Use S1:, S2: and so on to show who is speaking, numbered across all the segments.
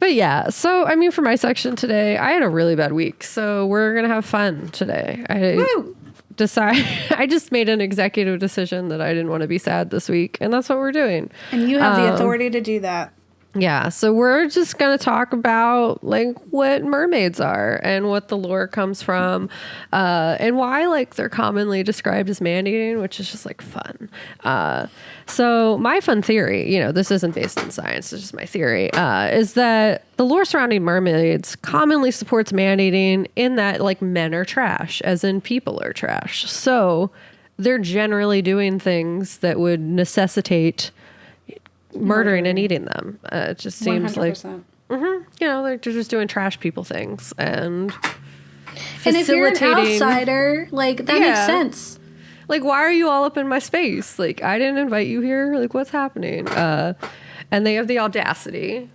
S1: But yeah, so I mean, for my section today, I had a really bad week, so we're gonna have fun today. I just made an executive decision that I didn't want to be sad this week, and that's what we're doing.
S2: And you have the authority to do that.
S1: Yeah, so we're just going to talk about like what mermaids are and what the lore comes from, and why like they're commonly described as man-eating, which is just like fun. So my fun theory, you know, this isn't based in science, it's just my theory, is that the lore surrounding mermaids commonly supports man-eating in that like men are trash, as in people are trash. So they're generally doing things that would necessitate murdering and eating them. It just seems 100%. Like, you know, they're just doing trash people things and
S2: if you're an outsider, like that makes sense.
S1: Like, why are you all up in my space? Like, I didn't invite you here. Like, what's happening? And they have the audacity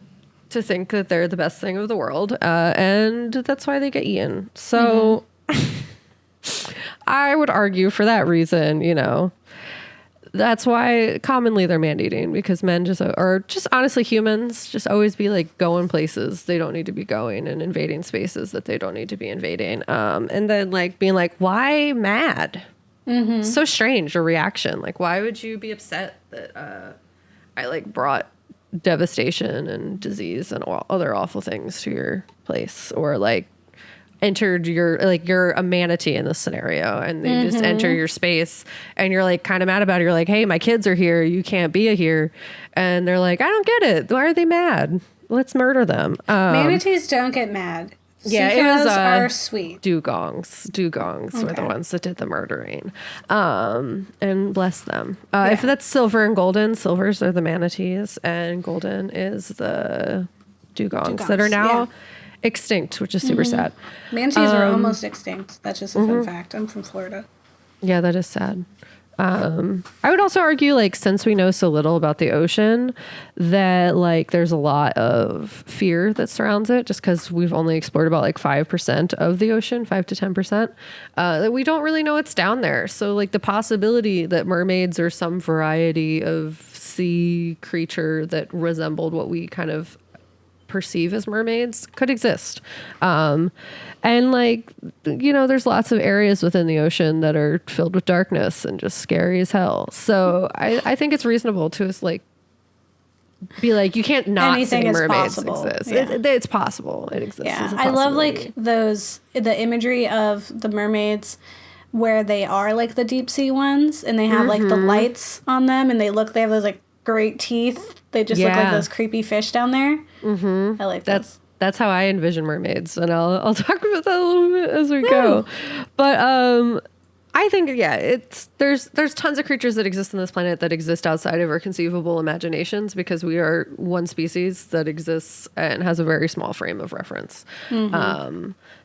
S1: to think that they're the best thing of the world, and that's why they get eaten. So, I would argue for that reason, you know. That's why commonly they're man-eating, because men just, or just honestly humans, just always be like going places they don't need to be going and invading spaces that they don't need to be invading. And then like being like, why mad? So strange a reaction. Like, why would you be upset that I like brought devastation and disease and all other awful things to your place, or like entered you're a manatee in this scenario, and they just enter your space and you're like kind of mad about it. You're like, hey, my kids are here, you can't be here. And they're like, I don't get it. Why are they mad? Let's murder them.
S2: Manatees don't get mad.
S1: Yeah,
S2: Seagulls are sweet.
S1: Dugongs were the ones that did the murdering. And bless them. If that's silver and golden, silvers are the manatees and golden is the dugongs that are now extinct, which is super sad.
S2: Manatees are almost extinct. That's just a fun fact. I'm from Florida.
S1: Yeah, that is sad. I would also argue, like, since we know so little about the ocean, that like there's a lot of fear that surrounds it, just because we've only explored about like 5% of the ocean, 5 to 10%, that we don't really know what's down there. So like the possibility that mermaids are some variety of sea creature that resembled what we kind of perceive as mermaids could exist. And like, you know, there's lots of areas within the ocean that are filled with darkness and just scary as hell. So I think it's reasonable to like be like, you can't not
S2: anything
S1: say mermaids
S2: possible.
S1: exist.
S2: Yeah.
S1: It's possible. It exists.
S2: Yeah, I love like the imagery of the mermaids where they are like the deep sea ones, and they have like the lights on them, and they have those like great teeth. They just look like those creepy fish down there. I like that.
S1: That's how I envision mermaids, and I'll talk about that a little bit as we go. But I think there's tons of creatures that exist on this planet that exist outside of our conceivable imaginations, because we are one species that exists and has a very small frame of reference.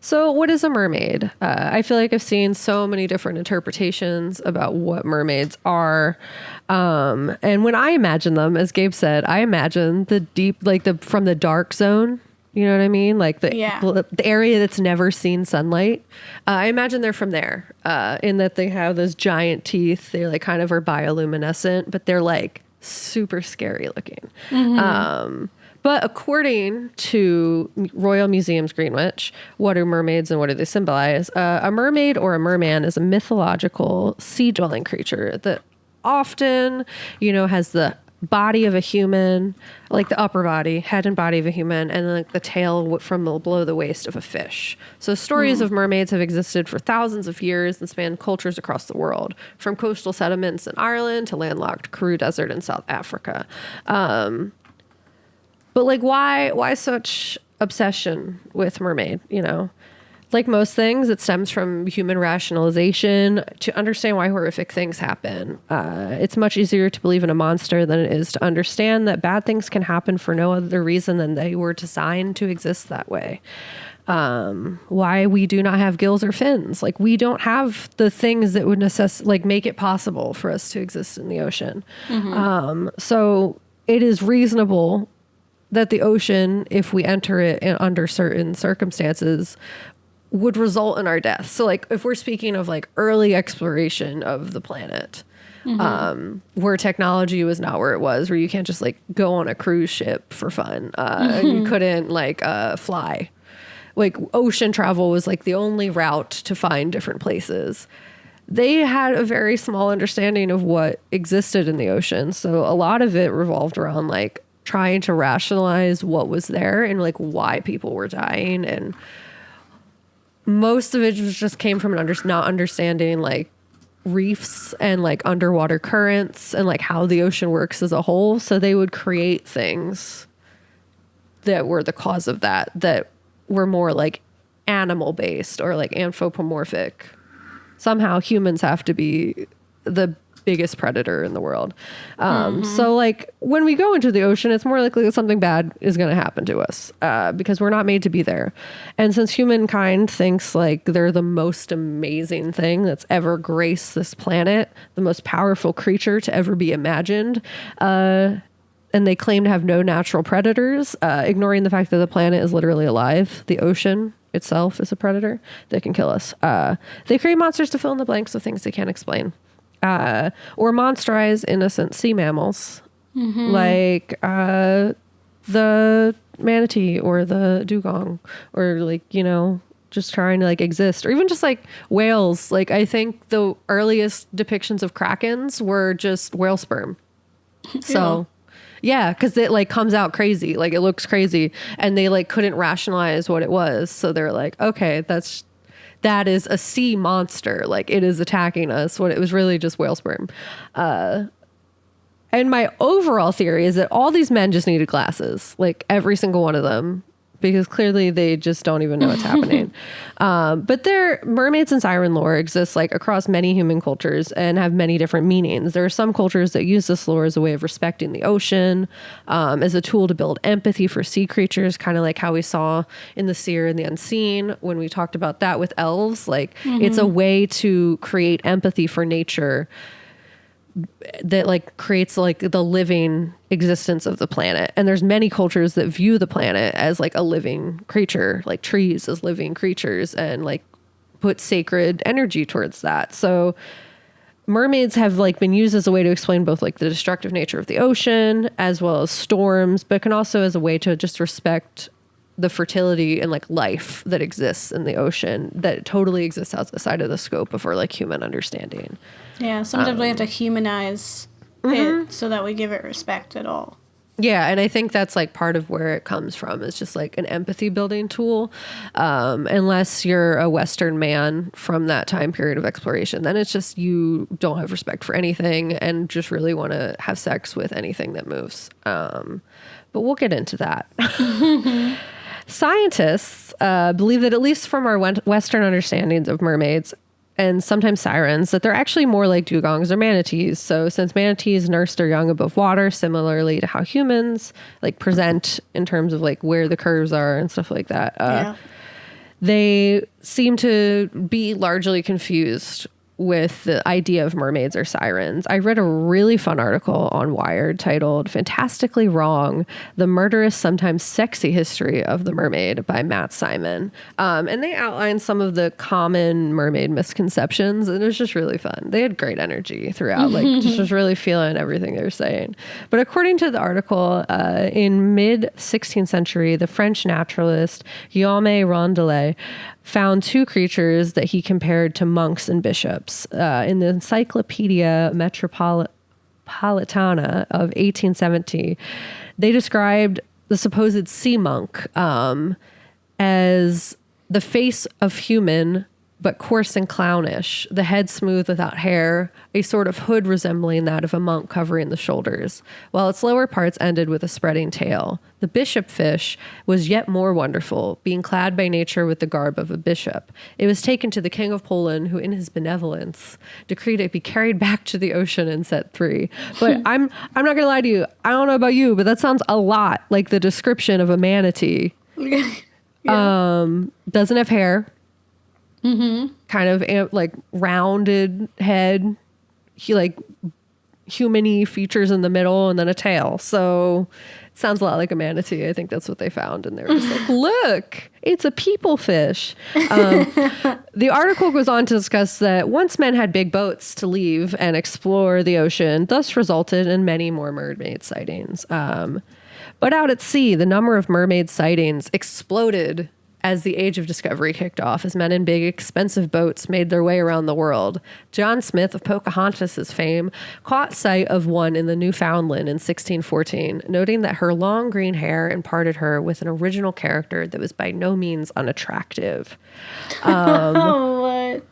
S1: So what is a mermaid? I feel like I've seen so many different interpretations about what mermaids are. And when I imagine them, as Gabe said, I imagine the deep, like from the dark zone. You know what I mean? Like the area that's never seen sunlight. I imagine they're from there, in that they have those giant teeth. They like kind of are bioluminescent, but they're like super scary looking. But according to Royal Museums Greenwich, what are mermaids and what do they symbolize? A mermaid or a merman is a mythological sea-dwelling creature that often, you know, has the body of a human, like the upper body, head and body of a human, and then like the tail from below the waist of a fish. So stories of mermaids have existed for thousands of years and span cultures across the world, from coastal settlements in Ireland to landlocked Karoo Desert in South Africa. But like, why such obsession with mermaid, you know? Like most things, it stems from human rationalization to understand why horrific things happen. It's much easier to believe in a monster than it is to understand that bad things can happen for no other reason than they were designed to exist that way. Why we do not have gills or fins. Like, we don't have the things that would make it possible for us to exist in the ocean. So it is reasonable that the ocean, if we enter it under certain circumstances, would result in our death. So like if we're speaking of like early exploration of the planet, where technology was not where it was, where you can't just like go on a cruise ship for fun. You couldn't like fly. Like ocean travel was like the only route to find different places. They had a very small understanding of what existed in the ocean. So a lot of it revolved around like trying to rationalize what was there and like why people were dying. And most of it just came from not understanding like reefs and like underwater currents and like how the ocean works as a whole. So they would create things that were the cause of that were more like animal based or like anthropomorphic. Somehow humans have to be the biggest predator in the world. So like when we go into the ocean, it's more likely that something bad is going to happen to us because we're not made to be there. And since humankind thinks like they're the most amazing thing that's ever graced this planet, the most powerful creature to ever be imagined, and they claim to have no natural predators, ignoring the fact that the planet is literally alive. The ocean itself is a predator that can kill us. They create monsters to fill in the blanks of things they can't explain. Or monsterize innocent sea mammals, like the manatee or the dugong, or like, you know, just trying to like exist, or even just like whales. Like I think the earliest depictions of krakens were just whale sperm. So yeah, because it like comes out crazy, like it looks crazy, and they like couldn't rationalize what it was. So they're like, okay, that is a sea monster. Like it is attacking us. When it was really just whale sperm. And my overall theory is that all these men just needed glasses, like every single one of them, because clearly they just don't even know what's happening. But their mermaids and siren lore exists like across many human cultures and have many different meanings. There are some cultures that use this lore as a way of respecting the ocean, as a tool to build empathy for sea creatures, kind of like how we saw in the seer and the unseen when we talked about that with elves. Like it's a way to create empathy for nature that like creates like the living existence of the planet. And there's many cultures that view the planet as like a living creature, like trees as living creatures, and like put sacred energy towards that. So mermaids have like been used as a way to explain both like the destructive nature of the ocean as well as storms, but can also as a way to just respect the fertility and like life that exists in the ocean that totally exists outside of the scope of our like human understanding.
S2: Yeah, sometimes we have to humanize it so that we give it respect at all.
S1: Yeah, and I think that's like part of where it comes from. It's just like an empathy building tool. Unless you're a Western man from that time period of exploration, then it's just you don't have respect for anything and just really want to have sex with anything that moves. But we'll get into that. Scientists believe that, at least from our Western understandings of mermaids and sometimes sirens, that they're actually more like dugongs or manatees. So since manatees nurse their young above water, similarly to how humans like present in terms of like where the curves are and stuff like that, they seem to be largely confused with the idea of mermaids or sirens. I read a really fun article on Wired titled "Fantastically Wrong: The Murderous, Sometimes Sexy History of the Mermaid" by Matt Simon. And they outlined some of the common mermaid misconceptions, and it was just really fun. They had great energy throughout, like just was really feeling everything they were saying. But according to the article, in mid-16th century, the French naturalist Guillaume Rondelet found two creatures that he compared to monks and bishops. In the Encyclopedia Metropolitana of 1870, they described the supposed sea monk as the face of human, but coarse and clownish, the head smooth without hair, a sort of hood resembling that of a monk covering the shoulders, while its lower parts ended with a spreading tail. The bishop fish was yet more wonderful, being clad by nature with the garb of a bishop. It was taken to the king of Poland, who in his benevolence decreed it be carried back to the ocean and set free. But I'm not going to lie to you. I don't know about you, but that sounds a lot like the description of a manatee. Doesn't have hair. Kind of like rounded head, like human-y features in the middle, and then a tail. So Sounds a lot like a manatee. I think that's what they found. And they were just like, look, it's a people fish. The article goes on to discuss that once men had big boats to leave and explore the ocean, thus resulted in many more mermaid sightings. But out at sea, the number of mermaid sightings exploded as the age of discovery kicked off, as men in big, expensive boats made their way around the world. John Smith of Pocahontas' fame caught sight of one in the Newfoundland in 1614, noting that her long green hair imparted her with an original character that was by no means unattractive.
S2: What?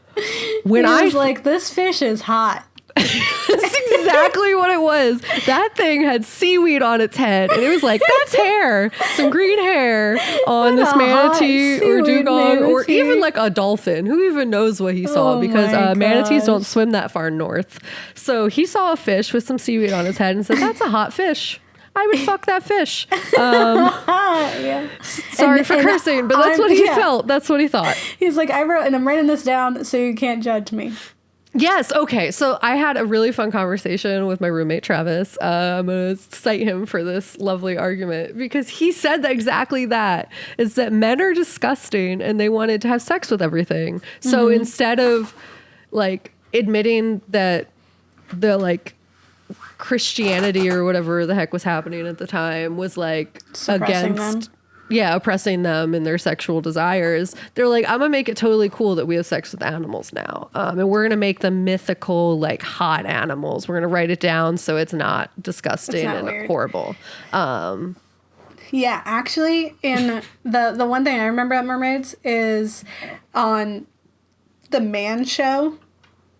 S1: When
S2: I
S1: I
S2: was like, this fish is hot.
S1: That's exactly what it was. That thing had seaweed on its head, and it was like, that's hair, some green hair on this manatee or dugong, or even like a dolphin. Who even knows what he saw? Because manatees don't swim that far north. So he saw a fish with some seaweed on his head and said, that's a hot fish. I would fuck that fish.
S2: Yeah.
S1: Sorry for cursing, but that's what he felt. That's what he thought.
S2: He's like, I'm writing this down so you can't judge me.
S1: Yes. Okay. So I had a really fun conversation with my roommate, Travis. I'm going to cite him for this lovely argument because he said that exactly that is that men are disgusting and they wanted to have sex with everything. So instead of like admitting that the like Christianity or whatever the heck was happening at the time was like
S2: Suppressing
S1: against
S2: them.
S1: oppressing them and their sexual desires. They're like, I'm gonna make it totally cool that we have sex with animals now, and we're gonna make them mythical, like hot animals. We're gonna write it down so it's not disgusting and
S2: weird.
S1: horrible.
S2: Yeah, actually, in the one thing I remember at Mermaids is on the Man Show.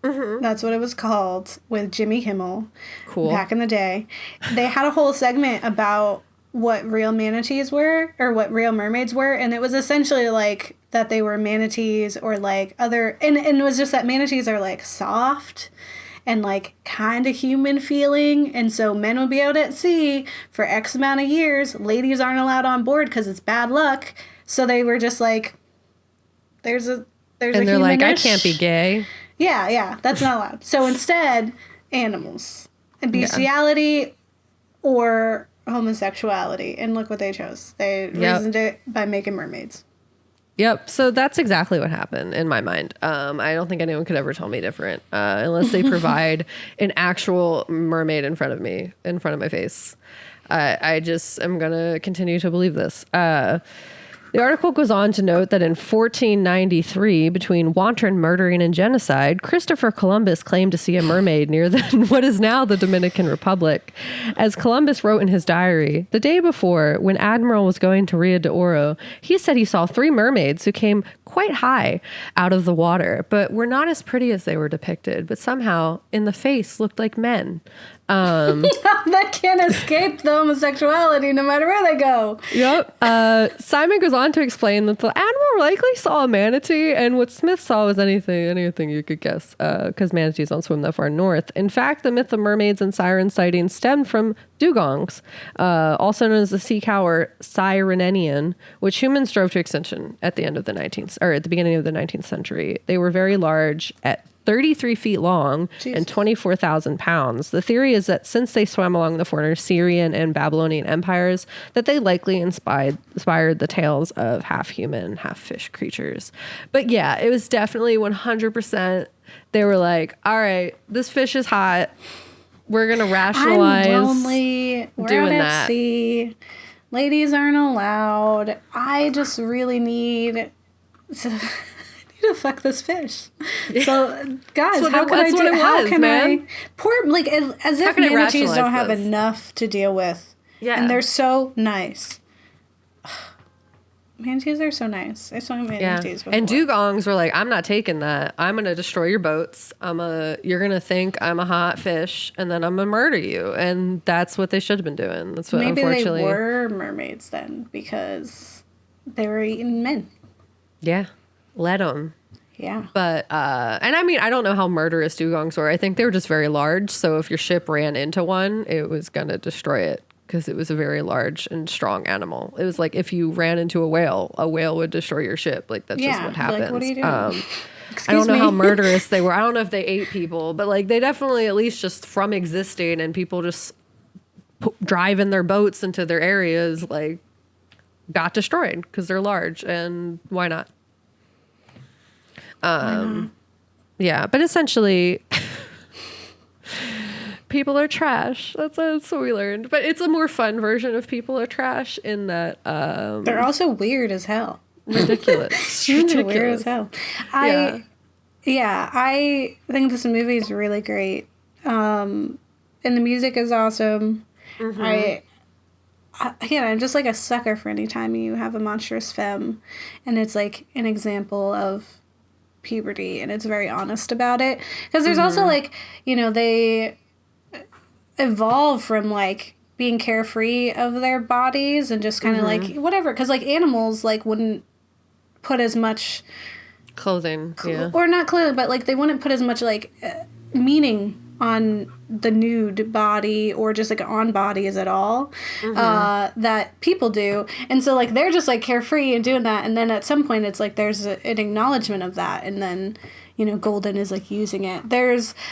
S2: That's what it was called, with Jimmy Kimmel.
S1: Cool.
S2: Back in the day, they had a whole segment about what real manatees were, or what real mermaids were, and it was essentially like that they were manatees or like other, and it was just that manatees are like soft and like kind of human feeling, and so men would be out at sea for X amount of years. Ladies aren't allowed on board because it's bad luck. So they were just like, there's a
S1: and they're like, I can't be gay.
S2: Yeah, that's not allowed. So instead, animals and bestiality or homosexuality, and look what they chose. They reasoned it by making mermaids.
S1: Yep. So that's exactly what happened in my mind. I don't think anyone could ever tell me different, unless they provide an actual mermaid in front of me, in front of my face. I just am going to continue to believe this. The article goes on to note that in 1493, between wanton murdering and genocide, Christopher Columbus claimed to see a mermaid near what is now the Dominican Republic. As Columbus wrote in his diary, the day before, when Admiral was going to Rio de Oro, he said he saw 3 mermaids who came quite high out of the water, but were not as pretty as they were depicted, but somehow in the face looked like men.
S2: That can't escape the homosexuality no matter where they go.
S1: Yep. Simon goes on to explain that the admiral likely saw a manatee, and what Smith saw was anything you could guess, because manatees don't swim that far north. In fact, the myth of mermaids and siren sightings stemmed from dugongs, also known as the sea cow or Cyrenenian, which humans drove to extinction at the end of the at the beginning of the 19th century. They were very large, at 33 feet long and 24,000 pounds. The theory is that since they swam along the former Syrian and Babylonian empires, that they likely inspired the tales of half human, half fish creatures. But yeah, it was definitely 100%. They were like, all right, this fish is hot. We're going to rationalize
S2: I'm lonely. We're
S1: doing
S2: out
S1: that.
S2: at sea. Ladies aren't allowed. I just really need to fuck this fish. So, guys, how can I do it? How can I? Poor, like, as if manatees don't have enough to deal with.
S1: Yeah.
S2: And they're so nice. Manatees are so nice. I saw manatees before.
S1: And dugongs were like, I'm not taking that. I'm going to destroy your boats. You're going to think I'm a hot fish, and then I'm going to murder you. And that's what they should have been doing. That's what,
S2: maybe
S1: unfortunately.
S2: they were mermaids then, because they were eating men.
S1: Yeah. Let them.
S2: Yeah.
S1: But, and I mean, I don't know how murderous dugongs were. I think they were just very large. So if your ship ran into one, it was going to destroy it because it was a very large and strong animal. It was like if you ran into a whale would destroy your ship. Like, that's just what happens.
S2: Like, what are you doing?
S1: I don't know how murderous they were. I don't know if they ate people, but like they definitely, at least just from existing and people just driving their boats into their areas, like, got destroyed because they're large, and why not? Yeah, but essentially, people are trash. That's what we learned. But it's a more fun version of people are trash in that
S2: they're also weird as hell.
S1: Ridiculous.
S2: Ridiculous. Weird as hell.
S1: Yeah.
S2: I think this movie is really great. And the music is awesome. I'm just like a sucker for any time you have a monstrous femme, and it's like an example of puberty, and it's very honest about it. Because there's also like, they evolve from like being carefree of their bodies and just kind of like whatever. Because like animals like wouldn't put as much
S1: clothing,
S2: or not clothing, but like they wouldn't put as much like meaning on the nude body or just like on bodies at all that people do. And so like they're just like carefree and doing that, and then at some point it's like there's an acknowledgement of that, and then Golden is like using it.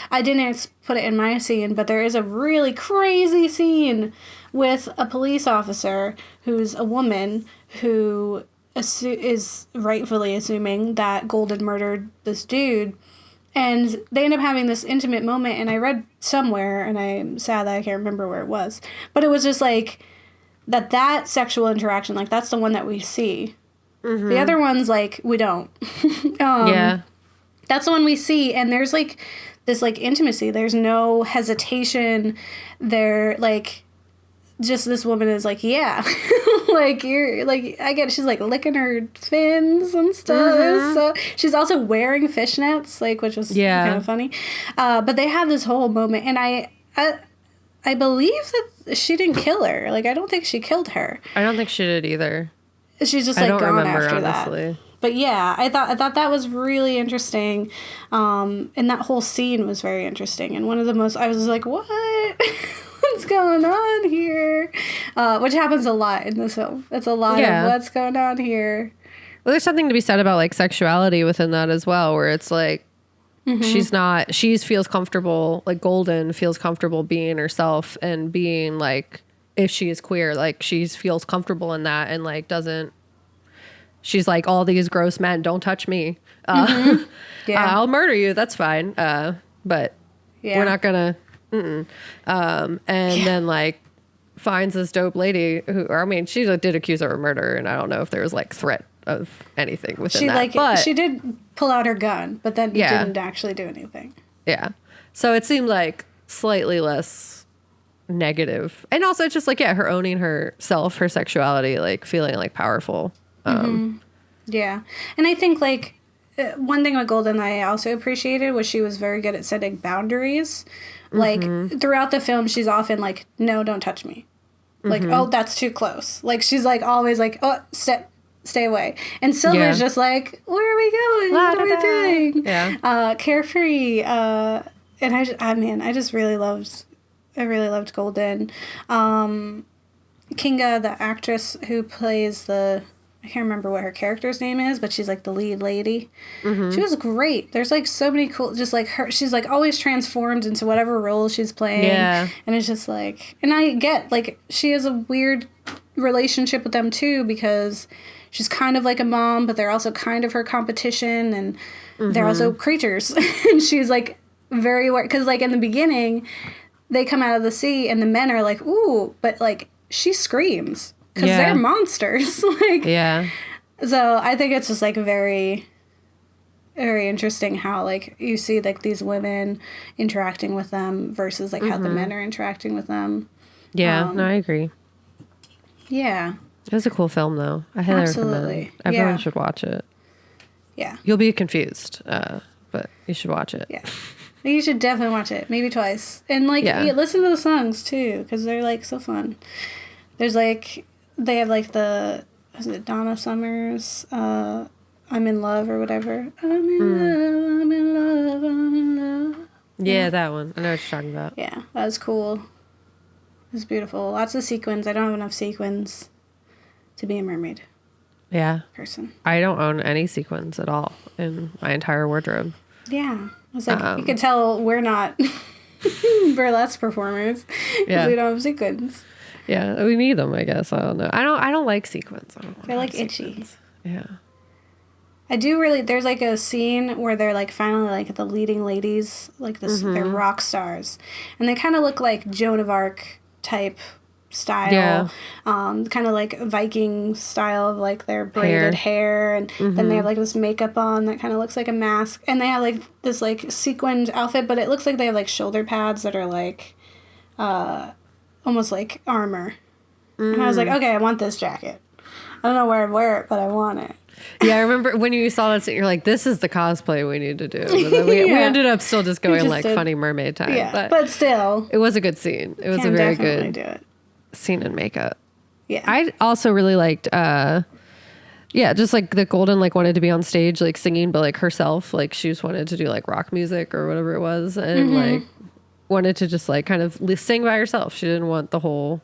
S2: I didn't put it in my scene, but there is a really crazy scene with a police officer who's a woman who is rightfully assuming that Golden murdered this dude. And they end up having this intimate moment, and I read somewhere, and I'm sad that I can't remember where it was, but it was just like that sexual interaction, like that's the one that we see. The other ones, like, we don't. That's the one we see, and there's like this like intimacy. There's no hesitation. They're like, just this woman is like, yeah, like you're like, I get it. She's like licking her fins and stuff. So she's also wearing fishnets, like, which was kind of funny. But they have this whole moment, and I believe that she didn't kill her. Like, I don't think she killed her.
S1: I don't think she did either.
S2: She's just like gone after
S1: honestly.
S2: that. But yeah, I thought that was really interesting, and that whole scene was very interesting. And one of the most, I was like, what? What's going on here? Which happens a lot in this film. It's a lot of what's going on here.
S1: Well, there's something to be said about like sexuality within that as well, where it's like she feels comfortable, like Golden feels comfortable being herself and being like, if she is queer, like she feels comfortable in that, and like she's like, all these gross men, don't touch me. I'll murder you. That's fine. But we're not gonna. Then like finds this dope lady who, I mean, she did accuse her of murder, and I don't know if there was like threat of anything within that. But
S2: she did pull out her gun, but then didn't actually do anything.
S1: Yeah. So it seemed like slightly less negative. And also it's just like, her owning herself, her sexuality, like feeling like powerful.
S2: Yeah. And I think like one thing with Golden I also appreciated was she was very good at setting boundaries. Like throughout the film, she's often like, no, don't touch me. Like, oh, that's too close. Like she's like always like, oh, stay away. And Silver's just like, where are we going? What are we doing?
S1: Yeah.
S2: Carefree. And I really loved Golden. Kinga, the actress who plays I can't remember what her character's name is, but she's like the lead lady. She was great. There's like so many cool, just like her, she's like always transformed into whatever role she's playing. Yeah. And it's just like, and I get like, she has a weird relationship with them too, because she's kind of like a mom, but they're also kind of her competition, and they're also creatures. And she's like very aware, because like in the beginning, they come out of the sea and the men are like, ooh, but like she screams. Because they're monsters. So I think it's just like very, very interesting how like you see like these women interacting with them versus like how the men are interacting with them.
S1: Yeah, no, I agree.
S2: Yeah.
S1: It was a cool film though. I highly recommend. Everyone should watch it. Yeah. You'll be confused, but you should watch it. Yeah.
S2: You should definitely watch it. Maybe twice. And like listen to the songs too, because they're like so fun. There's like... They have like is it Donna Summers? I'm in Love or whatever. I'm in love.
S1: Yeah, that one. I know what you're talking about.
S2: Yeah, that was cool. It was beautiful. Lots of sequins. I don't have enough sequins to be a mermaid.
S1: Yeah.
S2: Person.
S1: I don't own any sequins at all in my entire wardrobe.
S2: Yeah. It was like, you could tell we're not Burlesque performers.
S1: Yeah.
S2: We don't have sequins.
S1: Yeah, we need them, I guess. I don't know. I don't like sequins.
S2: They're like itchy.
S1: Yeah.
S2: I do really. There's like a scene where they're like finally like the leading ladies, like this. They're rock stars, and they kind of look like Joan of Arc type style.
S1: Yeah.
S2: Kind of like Viking style of like their braided hair, and then they have like this makeup on that kind of looks like a mask, and they have like this like sequined outfit, but it looks like they have like shoulder pads that are like, almost like armor. And I was like, okay, I want this jacket. I don't know where I'd wear it, but I want it.
S1: Yeah, I remember when you saw that scene, you're like, this is the cosplay we need to do. But then we ended up still just going like funny mermaid time.
S2: Yeah, but still.
S1: It was a good scene. It was a very good
S2: do it.
S1: scene in makeup.
S2: Yeah.
S1: I also really liked, just like the Golden like wanted to be on stage like singing, but like herself, like she just wanted to do like rock music or whatever it was. And like wanted to just like kind of sing by herself. She didn't want the whole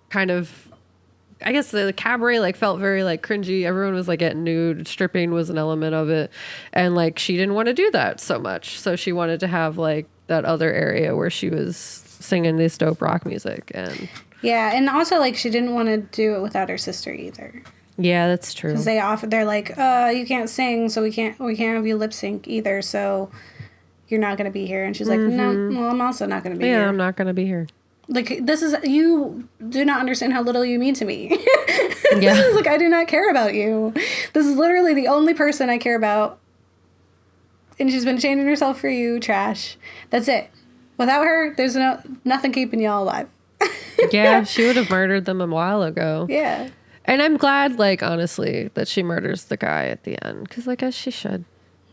S1: kind of, I guess the cabaret like felt very like cringy. Everyone was like getting nude. Stripping was an element of it. And like she didn't want to do that so much. So she wanted to have like that other area where she was singing this dope rock music. And
S2: yeah, and also like she didn't want to do it without her sister either.
S1: Yeah, that's true.
S2: Because they're like, you can't sing, so we can't have you lip sync either. So you're not going to be here. And she's like, no, well, I'm also not going to be here.
S1: Yeah, I'm not going to be here.
S2: Like, this is, you do not understand how little you mean to me.
S1: Yeah.
S2: Like, I do not care about you. This is literally the only person I care about. And she's been changing herself for you, trash. That's it. Without her, there's nothing keeping y'all alive.
S1: Yeah, she would have murdered them a while ago.
S2: Yeah.
S1: And I'm glad, like, honestly, that she murders the guy at the end. Because, like, as she should.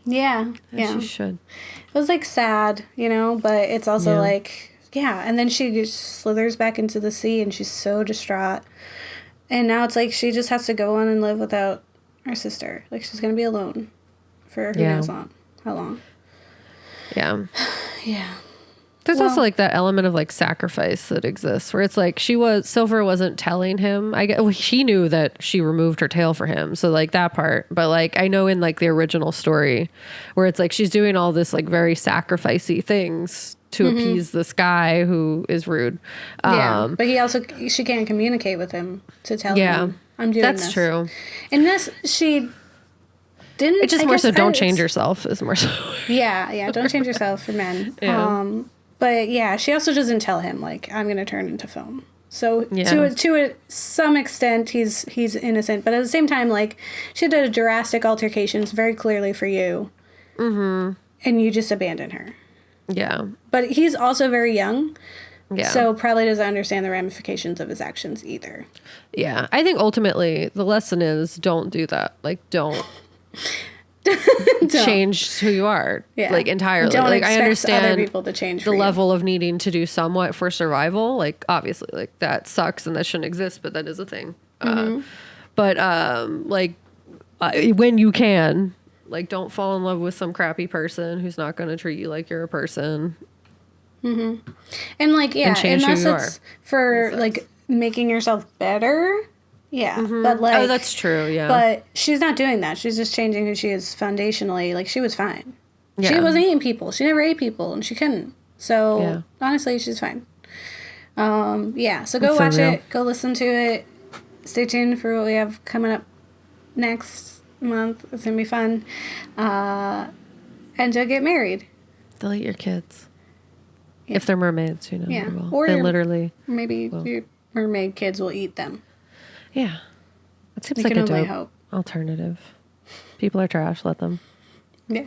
S2: Yeah.
S1: As she should.
S2: It was, like, sad, you know? But it's also, like... Yeah, and then she just slithers back into the sea, and she's so distraught. And now it's like she just has to go on and live without her sister. Like, she's going to be alone for who knows how long.
S1: Yeah.
S2: Yeah.
S1: There's also, like, that element of, like, sacrifice that exists, where it's like Silver wasn't telling him. She knew that she removed her tail for him, so, like, that part. But, like, I know in, like, the original story, where it's like she's doing all this, like, very sacrificey things to appease this guy who is rude.
S2: But she can't communicate with him to tell him, I'm doing this.
S1: That's true.
S2: In this, she didn't...
S1: It's just more so don't change yourself is more so.
S2: Yeah, don't change yourself for men. Yeah. But yeah, she also doesn't tell him, like, I'm going to turn into foam. So to some extent, he's innocent. But at the same time, like, she did a drastic altercations very clearly for you. Mm-hmm. And you just abandon her. Yeah. But he's also very young. Yeah. So probably doesn't understand the ramifications of his actions either.
S1: Yeah. I think ultimately the lesson is don't do that. Like, don't change who you are. Yeah. Like, entirely.
S2: Don't
S1: like, I understand
S2: other people to change
S1: the level of needing to do somewhat for survival. Like, obviously, like, that sucks and that shouldn't exist, but that is a thing. When you can... Like, don't fall in love with some crappy person who's not going to treat you like you're a person.
S2: Mm-hmm. And, like, yeah, unless it's for, like, making yourself better. Yeah. Mm-hmm. But, like...
S1: Oh, that's true, yeah.
S2: But she's not doing that. She's just changing who she is foundationally. Like, she was fine. Yeah. She wasn't eating people. She never ate people, and she couldn't. So, honestly, she's fine. So go watch it. Go listen to it. Stay tuned for what we have coming up next month. It's gonna be fun. And you'll get married.
S1: Delete your kids. Yeah. If they're mermaids, you know.
S2: Yeah.
S1: Or they literally.
S2: Maybe your mermaid kids will eat them.
S1: Yeah. That seems like a dope alternative. People are trash. Let them.
S2: Yeah.